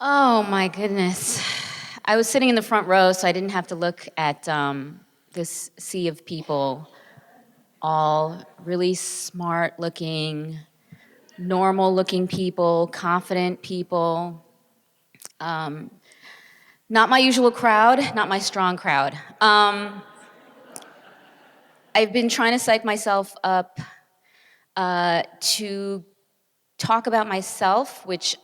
Oh my goodness. I was sitting in the front row, so I didn't have to look at this sea of people, all really smart looking, normal looking people, confident people. Not my usual crowd, not my strong crowd. I've been trying to psych myself up to talk about myself, which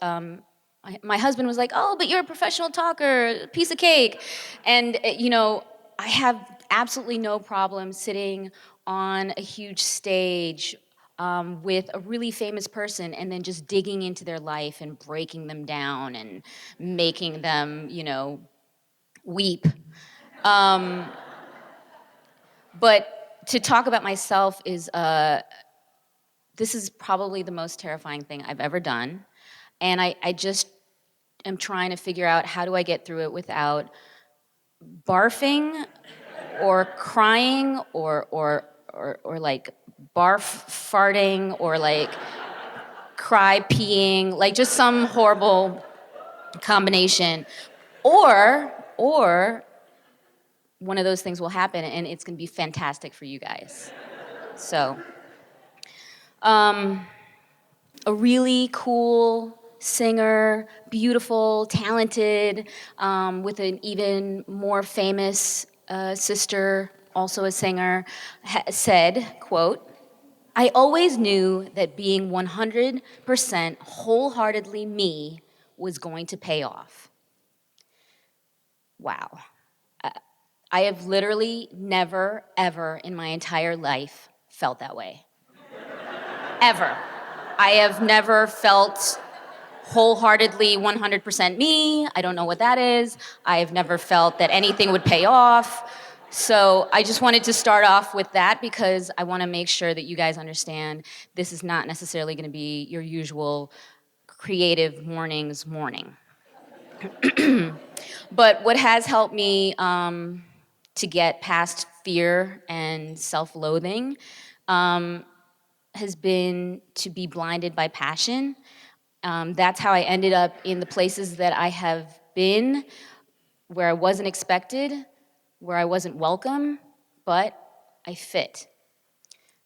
my husband was like, "Oh, but you're a professional talker, piece of cake," and I have absolutely no problem sitting on a huge stage with a really famous person and then just digging into their life and breaking them down and making them, weep. Um, but to talk about myself is this is probably the most terrifying thing I've ever done. And I just am trying to figure out how do I get through it without barfing or crying or like barf farting or like cry peeing, like just some horrible combination. Or one of those things will happen and it's gonna be fantastic for you guys. So a really cool singer, beautiful, talented, with an even more famous sister, also a singer, said, quote, "I always knew that being 100% wholeheartedly me was going to pay off." Wow. I have literally never, ever in my entire life felt that way. Ever. I have never felt wholeheartedly 100% me. I don't know what that is. I have never felt that anything would pay off. So I just wanted to start off with that because I want to make sure that you guys understand this is not necessarily going to be your usual creative mornings morning. But what has helped me to get past fear and self-loathing has been to be blinded by passion. That's how I ended up in the places that I have been, where I wasn't expected, where I wasn't welcome, but I fit.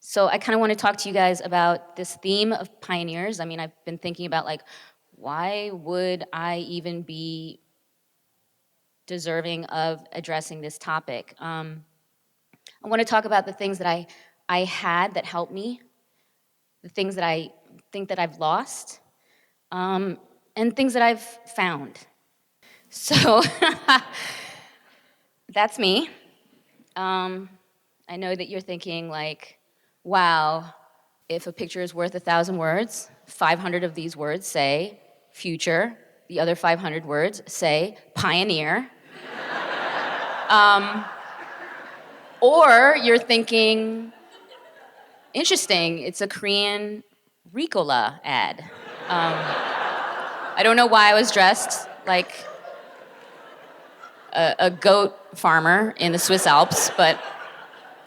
So I kind of want to talk to you guys about this theme of pioneers. I mean, I've been thinking about like, why would I even be deserving of addressing this topic? I want to talk about the things that I had that helped me, the things that I think that I've lost, and things that I've found. So that's me. I know that you're thinking like, wow, if a picture is worth 1,000 words, 500 of these words say future, the other 500 words say pioneer. Or you're thinking, interesting, it's a Korean Ricola ad. I don't know why I was dressed like a goat farmer in the Swiss Alps, but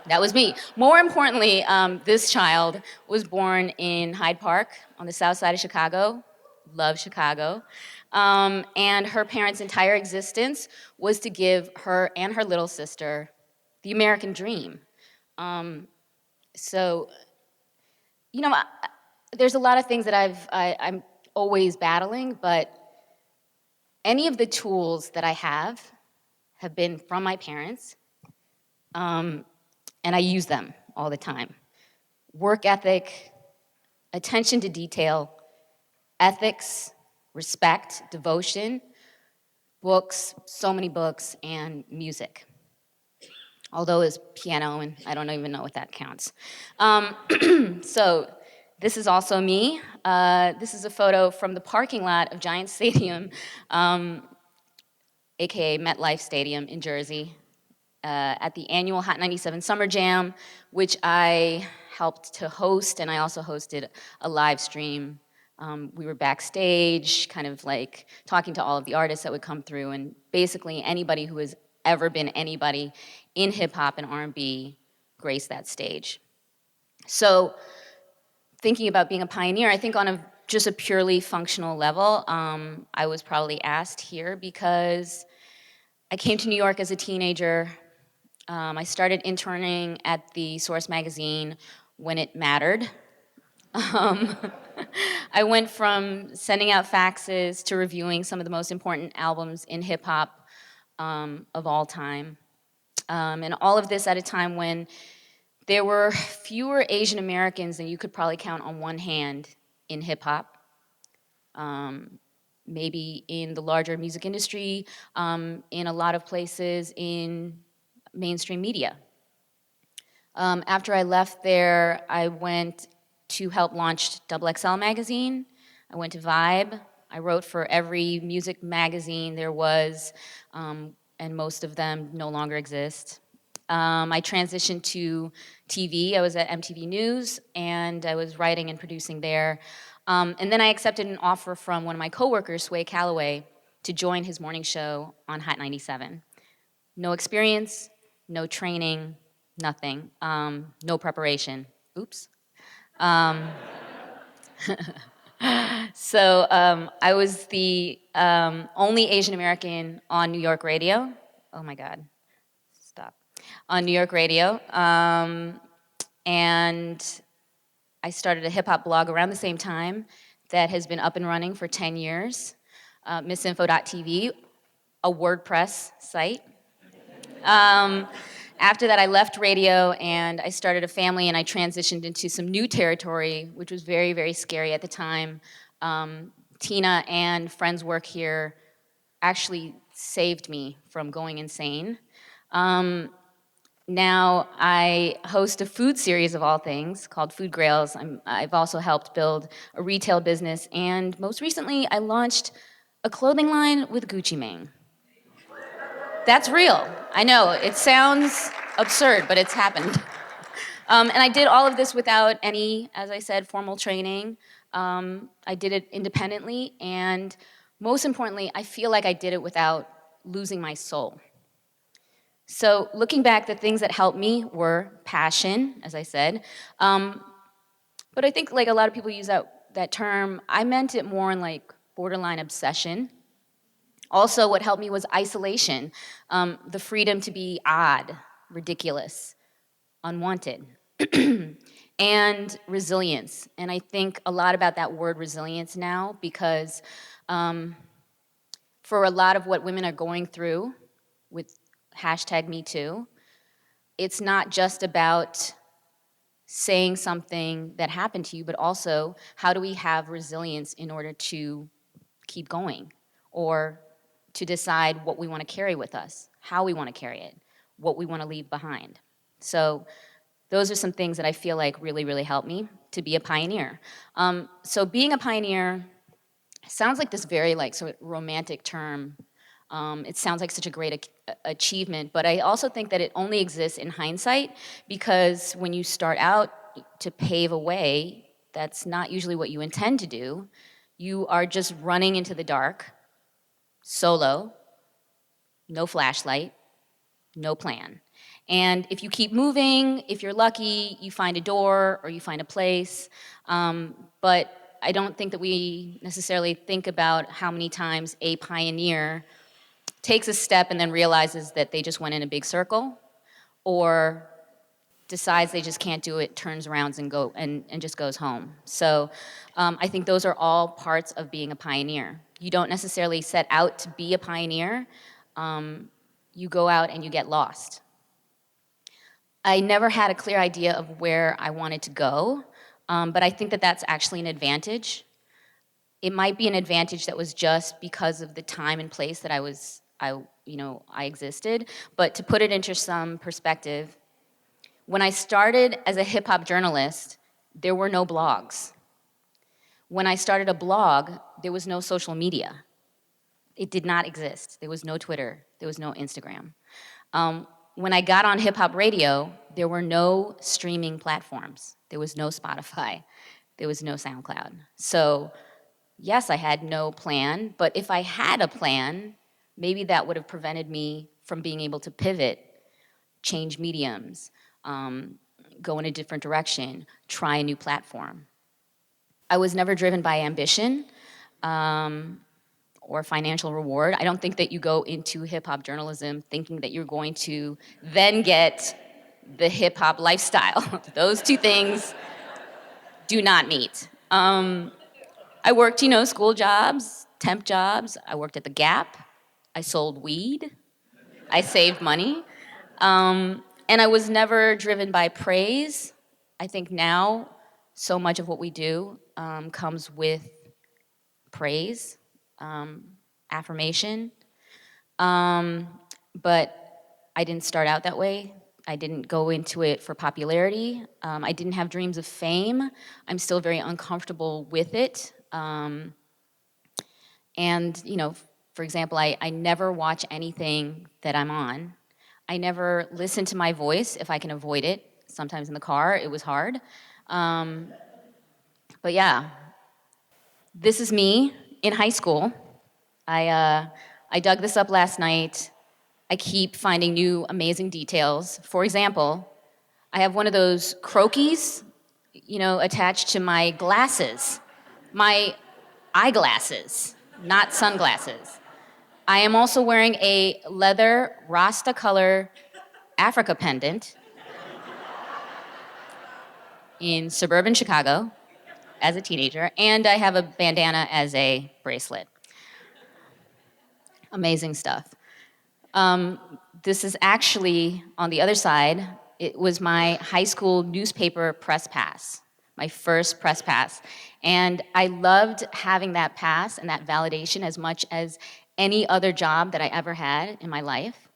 that was me. More importantly, this child was born in Hyde Park on the south side of Chicago. Love Chicago. And her parents' entire existence was to give her and her little sister the American dream. So, there's a lot of things that I'm always battling, but any of the tools that I have been from my parents, and I use them all the time. Work ethic, attention to detail, ethics, respect, devotion, books, so many books, and music. Although it's piano, and I don't even know if that counts. So this is also me. This is a photo from the parking lot of Giant Stadium, AKA MetLife Stadium in Jersey, at the annual Hot 97 Summer Jam, which I helped to host, and I also hosted a live stream. We were backstage, kind of like talking to all of the artists that would come through, and basically anybody who has ever been anybody in hip hop and R&B graced that stage. So thinking about being a pioneer, I think on a just a purely functional level, I was probably asked here because I came to New York as a teenager. I started interning at the Source magazine when it mattered. Um, I went from sending out faxes to reviewing some of the most important albums in hip hop of all time. And all of this at a time when there were fewer Asian Americans than you could probably count on one hand in hip hop, maybe in the larger music industry, in a lot of places in mainstream media. After I left there, I went to help launch Double XL magazine. I went to Vibe. I wrote for every music magazine there was, and most of them no longer exist. I transitioned to TV. I was at MTV News, and I was writing and producing there. And then I accepted an offer from one of my coworkers, Sway Calloway, to join his morning show on Hot 97. No experience, no training, nothing, no preparation. Oops. So I was the only Asian American on New York radio. Oh my God, stop. On New York radio. And I started a hip hop blog around the same time that has been up and running for 10 years, missinfo.tv, a WordPress site. After that, I left radio and I started a family and I transitioned into some new territory, which was very, very scary at the time. Tina and friends work here actually saved me from going insane. Now I host a food series of all things called Food Grails. I've also helped build a retail business, and most recently I launched a clothing line with Gucci Mane. That's real. I know, it sounds absurd, but it's happened. And I did all of this without any, as I said, formal training. I did it independently, and most importantly, I feel like I did it without losing my soul. So looking back, the things that helped me were passion, as I said. But I think like a lot of people use that term, I meant it more in like borderline obsession. Also, what helped me was isolation, the freedom to be odd, ridiculous, unwanted, and resilience. And I think a lot about that word resilience now because for a lot of what women are going through with hashtag Me Too, it's not just about saying something that happened to you, but also how do we have resilience in order to keep going or to decide what we want to carry with us, how we want to carry it, what we want to leave behind. So those are some things that I feel like really, really helped me to be a pioneer. So being a pioneer sounds like this very like sort of romantic term. It sounds like such a great achievement, but I also think that it only exists in hindsight because when you start out to pave a way, that's not usually what you intend to do. You are just running into the dark, solo, no flashlight, no plan. And if you keep moving, if you're lucky, you find a door or you find a place. But I don't think that we necessarily think about how many times a pioneer takes a step and then realizes that they just went in a big circle, or decides they just can't do it, turns around and just goes home. So I think those are all parts of being a pioneer. You don't necessarily set out to be a pioneer. You go out and you get lost. I never had a clear idea of where I wanted to go, but I think that that's actually an advantage. It might be an advantage that was just because of the time and place that I existed. But to put it into some perspective, when I started as a hip hop journalist, there were no blogs. When I started a blog, there was no social media. It did not exist. There was no Twitter. There was no Instagram. When I got on hip hop radio, there were no streaming platforms. There was no Spotify. There was no SoundCloud. So yes, I had no plan, but if I had a plan, maybe that would have prevented me from being able to pivot, change mediums, go in a different direction, try a new platform. I was never driven by ambition or financial reward. I don't think that you go into hip hop journalism thinking that you're going to then get the hip hop lifestyle. Those two things do not meet. I worked, school jobs, temp jobs. I worked at the Gap. I sold weed. I saved money. And I was never driven by praise. I think now so much of what we do comes with praise, affirmation. But I didn't start out that way. I didn't go into it for popularity. I didn't have dreams of fame. I'm still very uncomfortable with it. And, for example, I never watch anything that I'm on. I never listen to my voice if I can avoid it. Sometimes in the car, it was hard. But yeah, this is me in high school. I dug this up last night. I keep finding new amazing details. For example, I have one of those croquis, attached to my glasses, my eyeglasses, not sunglasses. I am also wearing a leather Rasta color Africa pendant in suburban Chicago as a teenager, and I have a bandana as a bracelet. Amazing stuff. This is actually on the other side. It was my high school newspaper press pass, my first press pass. And I loved having that pass and that validation as much as any other job that I ever had in my life.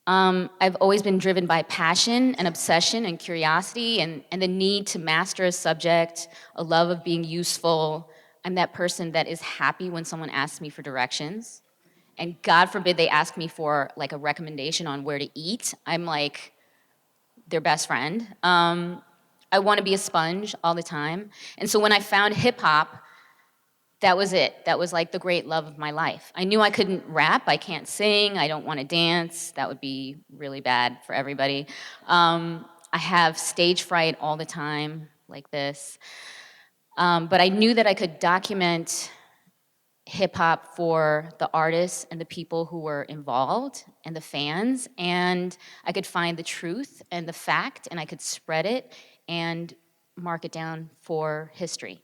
I've always been driven by passion and obsession and curiosity and the need to master a subject, a love of being useful. I'm that person that is happy when someone asks me for directions. And God forbid they ask me for like a recommendation on where to eat. I'm like their best friend. I want to be a sponge all the time. And so when I found hip hop, that was it. That was like the great love of my life. I knew I couldn't rap. I can't sing. I don't want to dance. That would be really bad for everybody. I have stage fright all the time, like this. But I knew that I could document hip hop for the artists and the people who were involved and the fans, and I could find the truth and the fact, and I could spread it and mark it down for history.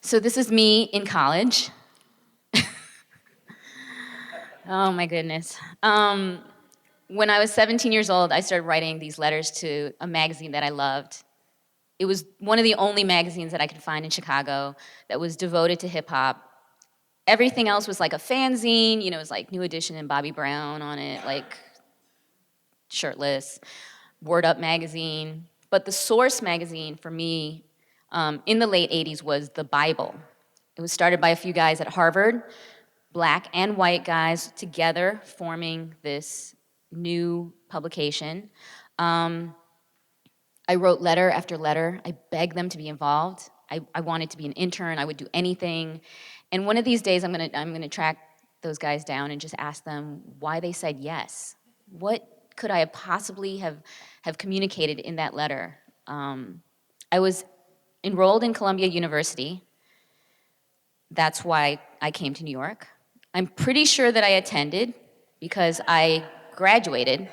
So this is me in college. Oh my goodness. When I was 17 years old, I started writing these letters to a magazine that I loved. It was one of the only magazines that I could find in Chicago that was devoted to hip hop. Everything else was like a fanzine, it was like New Edition and Bobby Brown on it, like shirtless, Word Up magazine. But the source magazine for me in the late 80s was the Bible. It was started by a few guys at Harvard, black and white guys together forming this new publication. I wrote letter after letter. I begged them to be involved. I wanted to be an intern. I would do anything. And one of these days, I'm gonna track those guys down and just ask them why they said yes. What could I have possibly have communicated in that letter? I was enrolled in Columbia University. That's why I came to New York. I'm pretty sure that I attended because I graduated,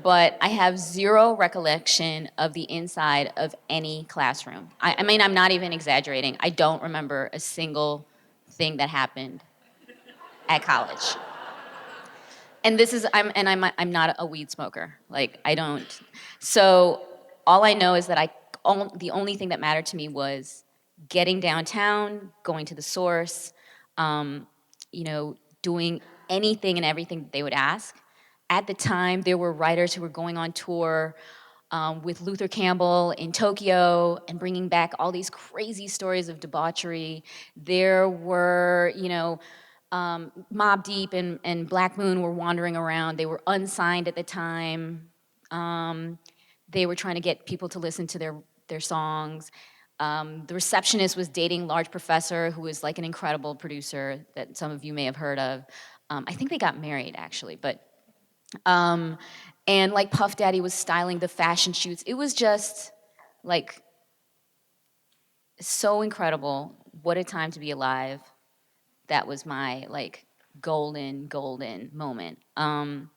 but I have zero recollection of the inside of any classroom. I mean, I'm not even exaggerating. I don't remember a single thing that happened at college. And I'm not a weed smoker. Like, I don't. So all I know is that the only thing that mattered to me was getting downtown, going to the source, doing anything and everything that they would ask. At the time, there were writers who were going on tour with Luther Campbell in Tokyo and bringing back all these crazy stories of debauchery. There were, Mobb Deep and Black Moon were wandering around. They were unsigned at the time. They were trying to get people to listen to their songs. The receptionist was dating Large Professor, who was like an incredible producer that some of you may have heard of. I think they got married, actually, but and like Puff Daddy was styling the fashion shoots. It was just like So incredible. What a time to be alive. That was my like golden moment. And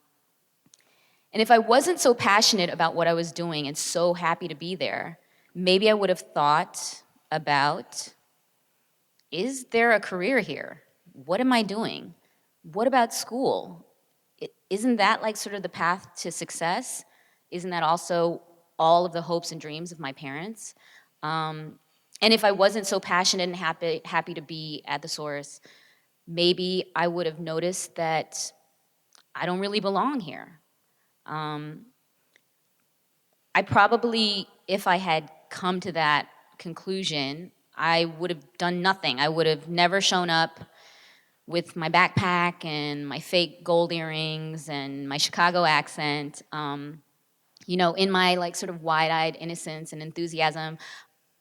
if I wasn't so passionate about what I was doing and so happy to be there, maybe I would have thought about, is there a career here? What am I doing? What about school? Isn't that like sort of the path to success? Isn't that also all of the hopes and dreams of my parents? And if I wasn't so passionate and happy to be at the source, maybe I would have noticed that I don't really belong here. I probably, if I had come to that conclusion, I would have done nothing. I would have never shown up with my backpack and my fake gold earrings and my Chicago accent. In my like sort of wide-eyed innocence and enthusiasm,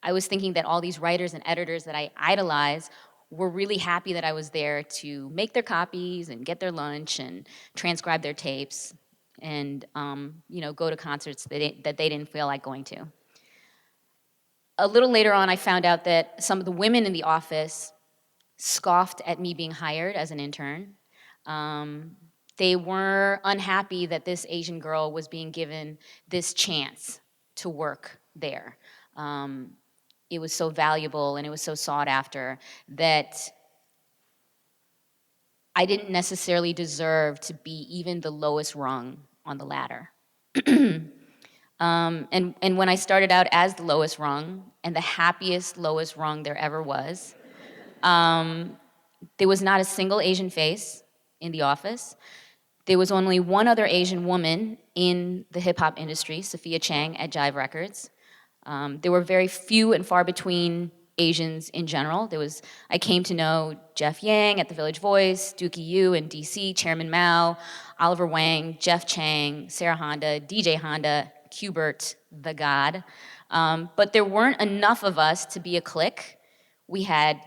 I was thinking that all these writers and editors that I idolize were really happy that I was there to make their copies and get their lunch and transcribe their tapes and go to concerts that they didn't feel like going to. A little later on, I found out that some of the women in the office scoffed at me being hired as an intern. They were unhappy that this Asian girl was being given this chance to work there. It was so valuable and it was so sought after that I didn't necessarily deserve to be even the lowest rung on the ladder. And when I started out as the lowest rung and the happiest lowest rung there ever was, there was not a single Asian face in the office. There was only one other Asian woman in the hip hop industry, Sophia Chang at Jive Records. There were very few and far between Asians in general. I came to know Jeff Yang at the Village Voice, Dookie Yu in DC, Chairman Mao, Oliver Wang, Jeff Chang, Sarah Honda, DJ Honda, Qbert, the God. But there weren't enough of us to be a clique. We had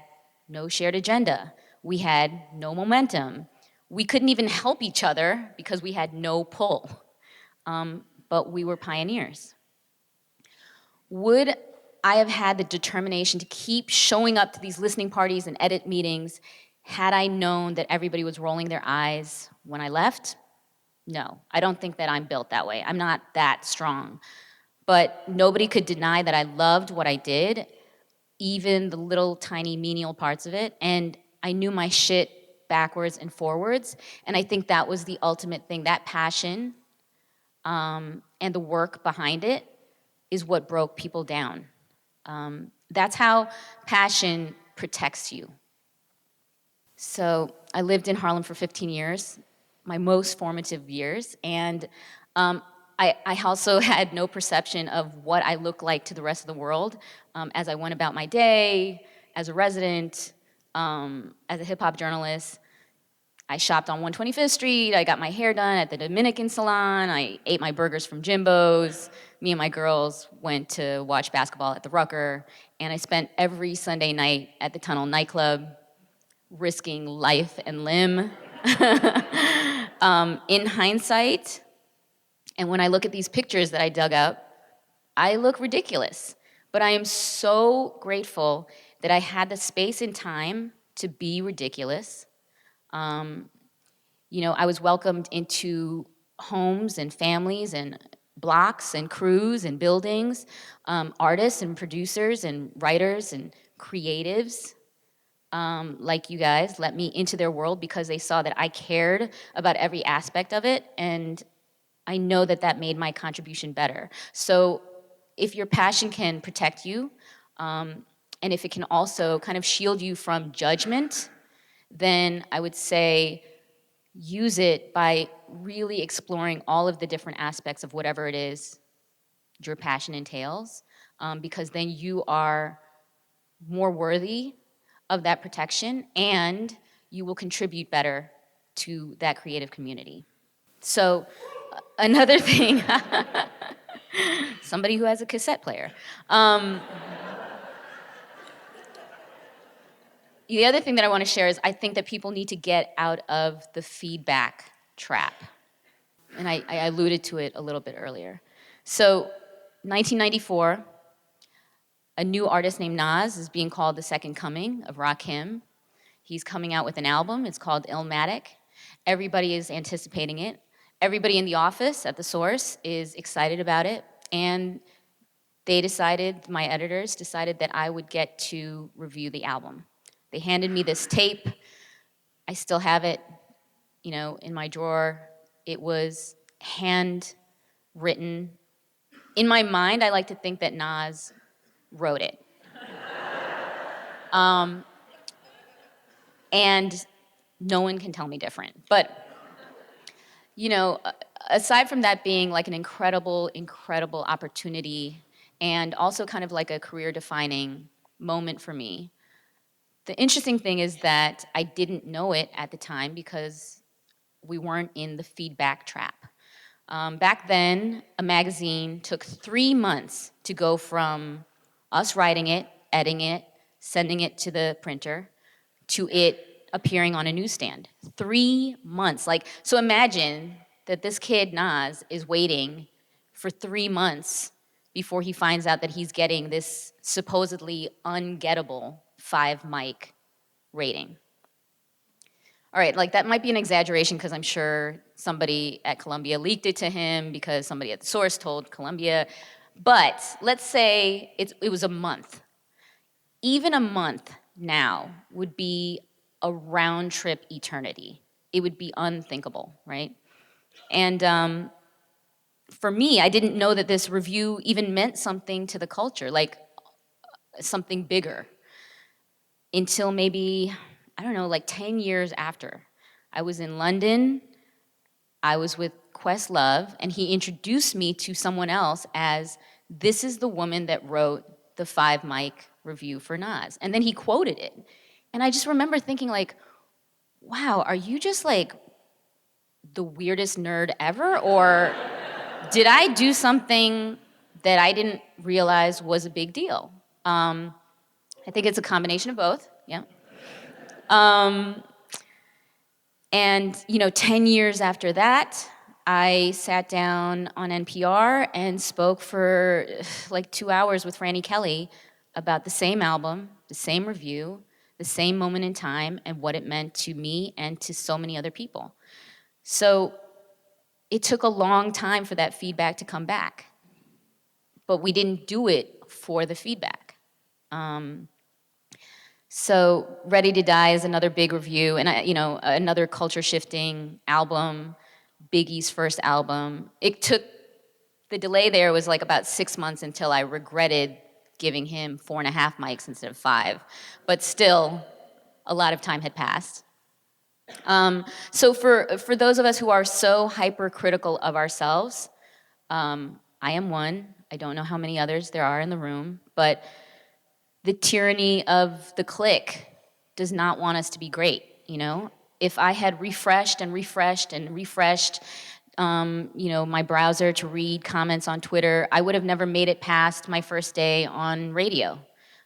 no shared agenda. We had no momentum. We couldn't even help each other because we had no pull. But we were pioneers. Would I have had the determination to keep showing up to these listening parties and edit meetings had I known that everybody was rolling their eyes when I left? No, I don't think that I'm built that way. I'm not that strong. But nobody could deny that I loved what I did, even the little tiny menial parts of it, and I knew my shit backwards and forwards, and I think that was the ultimate thing. That passion and the work behind it is what broke people down. That's how passion protects you. So I lived in Harlem for 15 years, my most formative years, and I also had no perception of what I looked like to the rest of the world as I went about my day, as a resident, as a hip hop journalist. I shopped on 125th Street. I got my hair done at the Dominican salon. I ate my burgers from Jimbo's. Me and my girls went to watch basketball at the Rucker. And I spent every Sunday night at the Tunnel nightclub, risking life and limb. In hindsight, and when I look at these pictures that I dug up, I look ridiculous. But I am so grateful that I had the space and time to be ridiculous. I was welcomed into homes and families and blocks and crews and buildings, artists and producers and writers and creatives like you guys let me into their world because they saw that I cared about every aspect of it, and I know that that made my contribution better. So if your passion can protect you, and if it can also kind of shield you from judgment, then I would say use it by really exploring all of the different aspects of whatever it is your passion entails, because then you are more worthy of that protection and you will contribute better to that creative community. So another thing, somebody who has a cassette player. The other thing that I want to share is I think that people need to get out of the feedback trap. And I alluded to it a little bit earlier. So 1994, A new artist named Nas is being called the second coming of Rakim. He's coming out with an album. It's called Illmatic. Everybody is anticipating it. Everybody in the office at the Source is excited about it. And they decided, my editors decided that I would get to review the album. They handed me this tape. I still have it, in my drawer. It was handwritten. In my mind, I like to think that Nas wrote it. And no one can tell me different. But, you know, aside from that being like an incredible, incredible opportunity and also kind of like a career defining moment for me, the interesting thing is that I didn't know it at the time because we weren't in the feedback trap. Back then, a magazine took 3 months to go from us writing it, editing it, sending it to the printer, to it appearing on a newsstand. 3 months. So imagine that this kid, Nas, is waiting for 3 months before he finds out that he's getting this supposedly ungettable 5 mic rating. All right, that might be an exaggeration because I'm sure somebody at Columbia leaked it to him because somebody at the Source told Columbia. But let's say it was a month. Even a month now would be a round trip eternity. It would be unthinkable, right? And for me, I didn't know that this review even meant something to the culture, like something bigger, until maybe, I don't know, 10 years after. I was in London, I was with Questlove, and he introduced me to someone else as, this is the woman that wrote the 5 mic review for Nas. And then he quoted it. And I just remember thinking wow, are you just the weirdest nerd ever? Or did I do something that I didn't realize was a big deal? I think it's a combination of both, yeah. And 10 years after that, I sat down on NPR and spoke for 2 hours with Franny Kelly about the same album, the same review, the same moment in time, and what it meant to me and to so many other people. So it took a long time for that feedback to come back, but we didn't do it for the feedback. So Ready to Die is another big review, and another culture-shifting album, Biggie's first album. The delay there was about 6 months until I regretted giving him 4.5 mics instead of 5. But still, a lot of time had passed. So for those of us who are so hypercritical of ourselves, I am one. I don't know how many others there are in the room, but the tyranny of the click does not want us to be great, If I had refreshed and refreshed and refreshed, my browser to read comments on Twitter, I would have never made it past my first day on radio.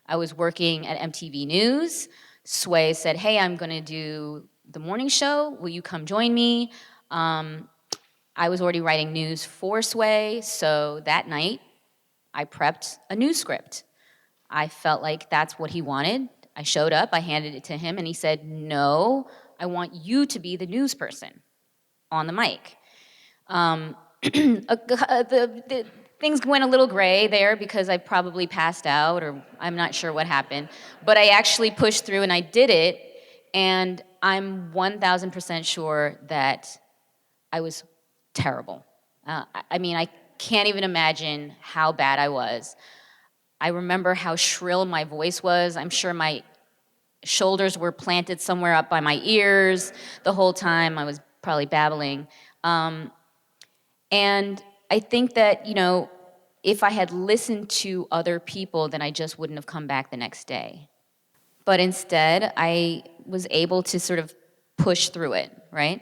I was working at MTV News. Sway said, hey, I'm gonna do the morning show. Will you come join me? I was already writing news for Sway, so that night I prepped a news script. I felt like that's what he wanted. I showed up, I handed it to him, and he said, no, I want you to be the news person on the mic. The things went a little gray there because I probably passed out, or I'm not sure what happened. But I actually pushed through and I did it, and I'm 1,000% sure that I was terrible. I can't even imagine how bad I was. I remember how shrill my voice was. I'm sure my shoulders were planted somewhere up by my ears the whole time. I was probably babbling. And I think that, if I had listened to other people, then I just wouldn't have come back the next day. But instead, I was able to sort of push through it, right?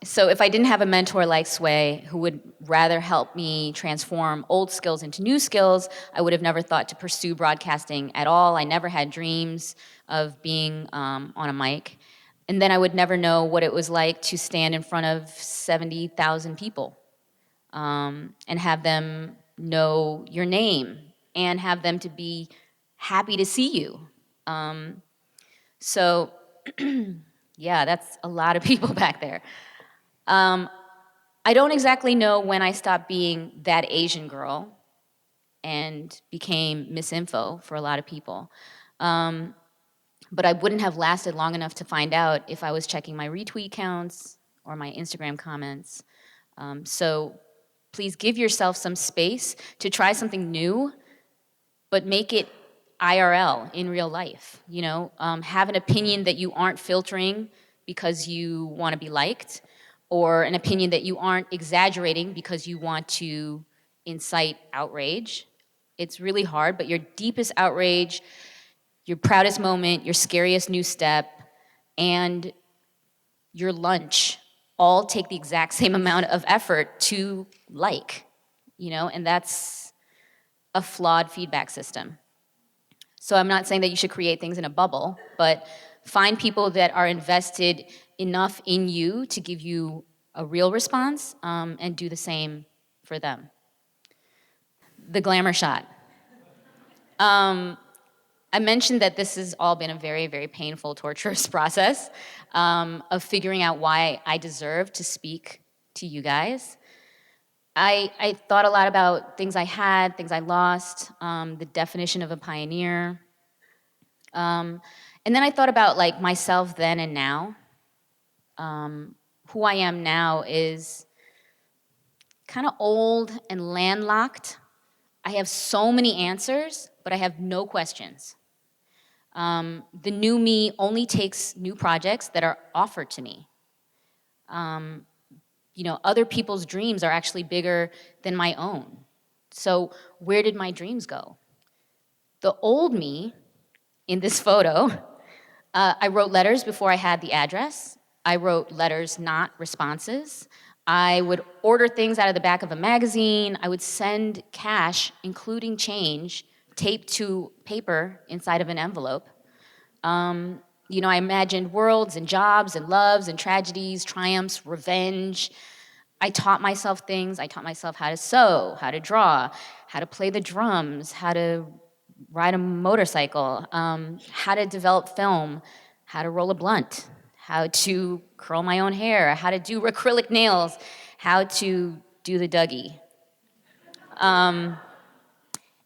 So if I didn't have a mentor like Sway, who would rather help me transform old skills into new skills, I would have never thought to pursue broadcasting at all. I never had dreams of being on a mic. And then I would never know what it was like to stand in front of 70,000 people and have them know your name and have them to be happy to see you. So, yeah, that's a lot of people back there. I don't exactly know when I stopped being that Asian girl and became Miss Info for a lot of people. But I wouldn't have lasted long enough to find out if I was checking my retweet counts or my Instagram comments. So please give yourself some space to try something new, but make it IRL, in real life. Have an opinion that you aren't filtering because you want to be liked, or an opinion that you aren't exaggerating because you want to incite outrage. It's really hard, but your deepest outrage, your proudest moment, your scariest new step, and your lunch all take the exact same amount of effort to like, and that's a flawed feedback system. So I'm not saying that you should create things in a bubble, but find people that are invested enough in you to give you a real response, and do the same for them. The glamour shot. I mentioned that this has all been a very, very painful, torturous process, of figuring out why I deserve to speak to you guys. I thought a lot about things I had, things I lost, the definition of a pioneer. And then I thought about like myself then and now. Who I am now is kind of old and landlocked. I have so many answers, but I have no questions. The new me only takes new projects that are offered to me. Other people's dreams are actually bigger than my own. So where did my dreams go? The old me in this photo, I wrote letters before I had the address. I wrote letters, not responses. I would order things out of the back of a magazine. I would send cash, including change, taped to paper inside of an envelope. I imagined worlds and jobs and loves and tragedies, triumphs, revenge. I taught myself things. I taught myself how to sew, how to draw, how to play the drums, how to ride a motorcycle, how to develop film, how to roll a blunt, how to curl my own hair, how to do acrylic nails, how to do the Dougie.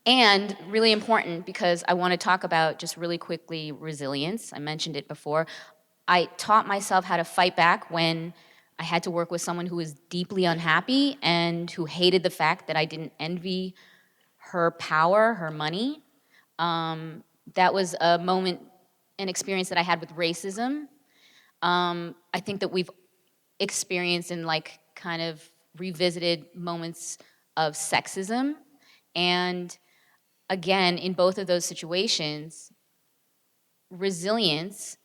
And really important, because I want to talk about, just really quickly, resilience. I mentioned it before. I taught myself how to fight back when I had to work with someone who was deeply unhappy and who hated the fact that I didn't envy her power, her money. That was a moment, an experience that I had with racism. I think that we've experienced and like kind of revisited moments of sexism. And again, in both of those situations, resilience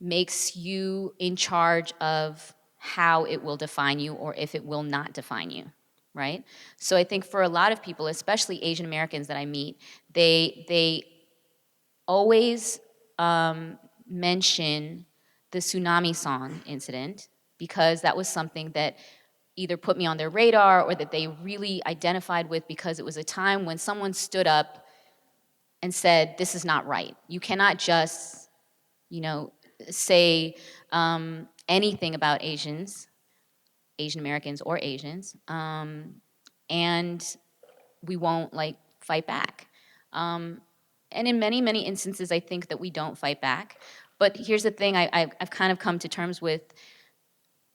makes you in charge of how it will define you or if it will not define you, right? So I think for a lot of people, especially Asian Americans that I meet, they always mention the tsunami song incident, because that was something that either put me on their radar or that they really identified with, because it was a time when someone stood up and said, this is not right. You cannot just, say anything about Asian Americans or Asians, and we won't like fight back. And in many, many instances, I think that we don't fight back. But here's the thing I've kind of come to terms with: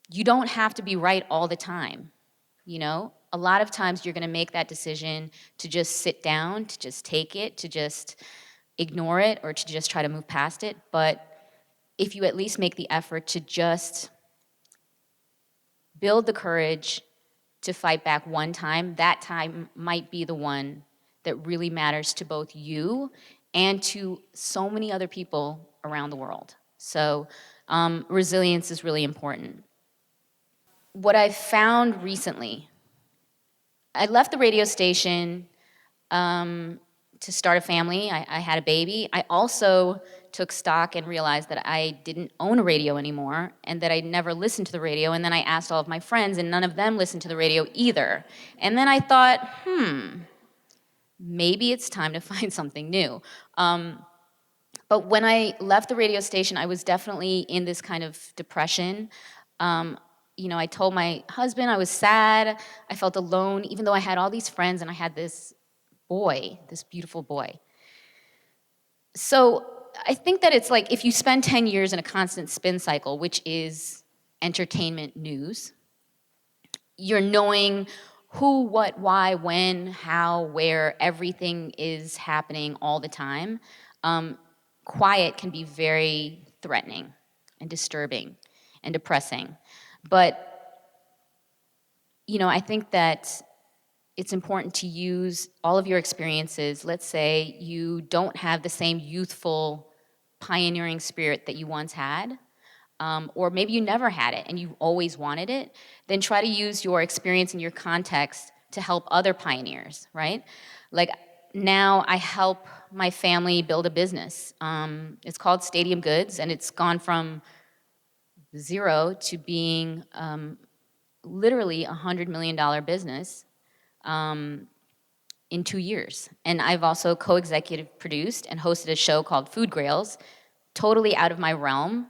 you don't have to be right all the time. A lot of times you're going to make that decision to just sit down, to just take it, to just ignore it, or to just try to move past it. But if you at least make the effort to just build the courage to fight back one time, that time might be the one that really matters to both you and to so many other people around the world. So resilience is really important. What I've found recently, I left the radio station to start a family. I had a baby. I also took stock and realized that I didn't own a radio anymore and that I never listened to the radio. And then I asked all of my friends, and none of them listened to the radio either. And then I thought, maybe it's time to find something new. But when I left the radio station, I was definitely in this kind of depression. Um, I told my husband I was sad. I felt alone, even though I had all these friends and I had this boy, this beautiful boy. So I think that it's like if you spend 10 years in a constant spin cycle, which is entertainment news, you're knowing who, what, why, when, how, where, everything is happening all the time. Quiet can be very threatening and disturbing and depressing. But, I think that it's important to use all of your experiences. Let's say you don't have the same youthful, pioneering spirit that you once had, or maybe you never had it and you always wanted it, then try to use your experience and your context to help other pioneers, right? Like now I help my family build a business. It's called Stadium Goods, and it's gone from zero to being literally $100 million business in 2 years. And I've also co-executive produced and hosted a show called Food Grails, totally out of my realm.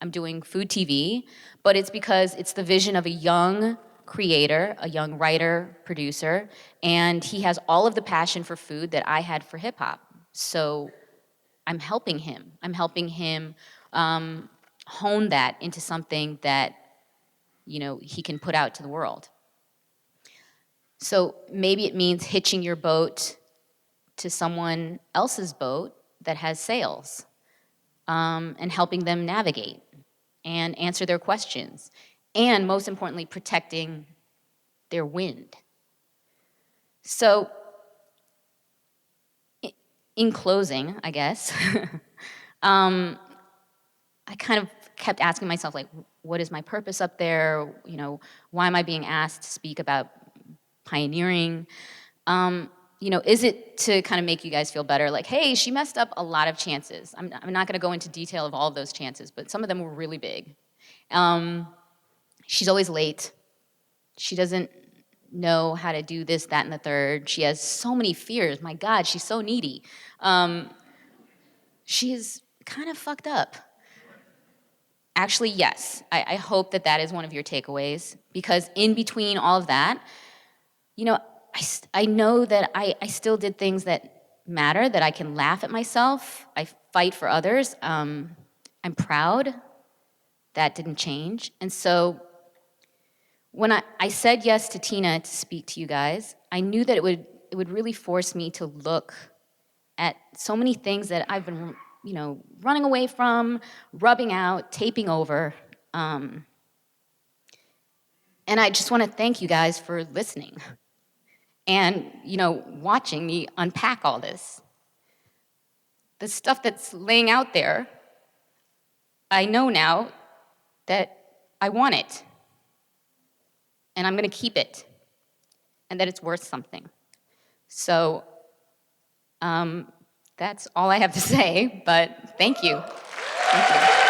I'm doing food TV, but it's because it's the vision of a young creator, a young writer, producer, and he has all of the passion for food that I had for hip hop. So I'm helping him. I'm helping him hone that into something that he can put out to the world. So maybe it means hitching your boat to someone else's boat that has sails, and helping them navigate and answer their questions, and most importantly, protecting their wind. So, in closing, I guess, I kind of kept asking myself, like, what is my purpose up there? Why am I being asked to speak about pioneering? Is it to kind of make you guys feel better? Like, hey, she messed up a lot of chances. I'm not going to go into detail of all of those chances, but some of them were really big. She's always late. She doesn't know how to do this, that, and the third. She has so many fears. My God, she's so needy. She is kind of fucked up. Actually, yes. I hope that that is one of your takeaways, because in between all of that, I know that I still did things that matter, that I can laugh at myself. I fight for others. I'm proud. That didn't change. And so when I said yes to Tina to speak to you guys, I knew that it would really force me to look at so many things that I've been, running away from, rubbing out, taping over. And I just want to thank you guys for listening and, watching me unpack all this. The stuff that's laying out there, I know now that I want it. And I'm going to keep it. And that it's worth something. So that's all I have to say, but thank you. Thank you.